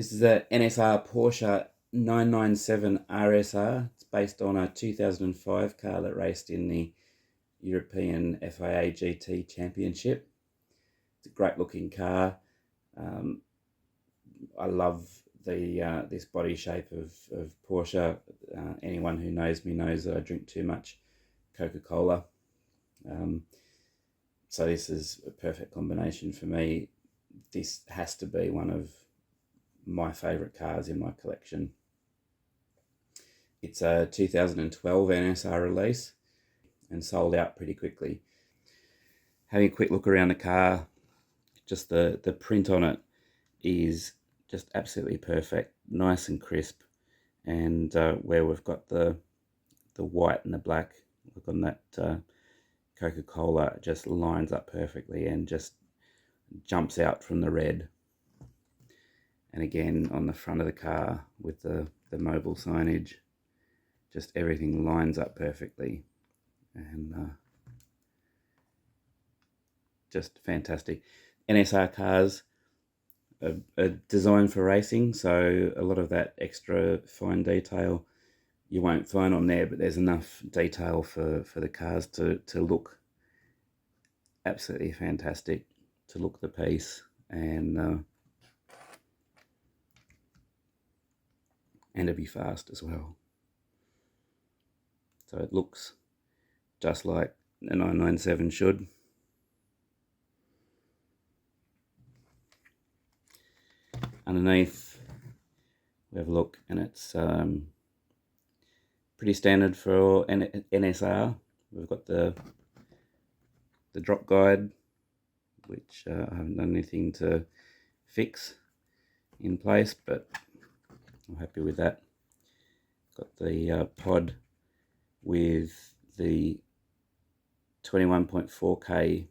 This is a NSR Porsche 997 RSR. It's based on a 2005 car that raced in the European FIA GT Championship. It's a great looking car. I love the this body shape of Porsche. Anyone who knows me knows that I drink too much Coca-Cola. So this is a perfect combination for me. This has to be one of my favourite cars in my collection. It's a 2012 NSR release and sold out pretty quickly. Having a quick look around the car, just the print on it is just absolutely perfect, nice and crisp, and where we've got the white and the black, look on that Coca-Cola, just lines up perfectly and just jumps out from the red. And again on the front of the car with the mobile signage, just everything lines up perfectly, and just fantastic. NSR cars are designed for racing, so a lot of that extra fine detail you won't find on there, but there's enough detail for the cars to look absolutely fantastic, to look the piece, and to be fast as well. So it looks just like a 997 should. Underneath, we have a look, and it's pretty standard for NSR. We've got the drop guide, which I haven't done anything to fix in place, but I'm happy with that. Got the pod with the 21.4K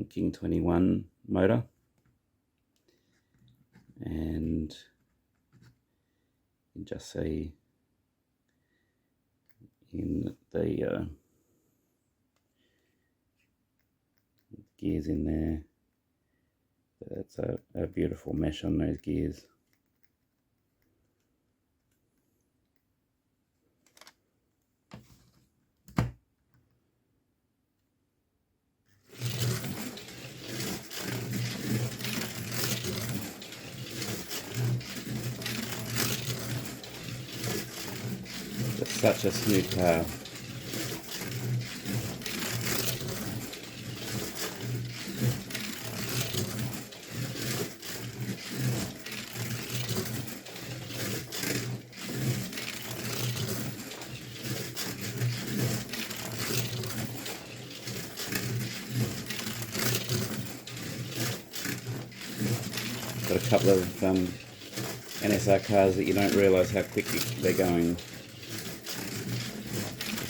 King 21 motor, and you can just see in the gears in there, that's a beautiful mesh on those gears. Just such a smooth car. Got a couple of NSR cars that you don't realise how quick they're going,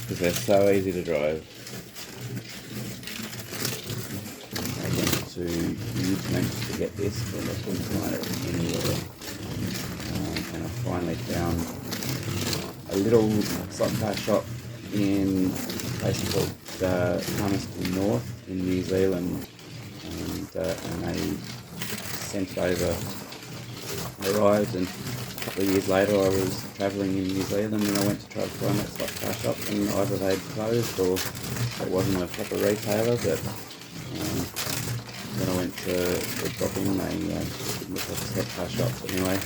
because they're so easy to drive. I went to huge lengths to get this, but I couldn't find it anywhere. And I finally found a little slot car shop in a place called Palmerston North in New Zealand, and they sent over, arrived, and a couple of years later I was travelling in New Zealand and I went to try to find that slot car shop, and either they'd closed or it wasn't a proper retailer, but when I went to drop in, they didn't look like a slot car shop. But anyway,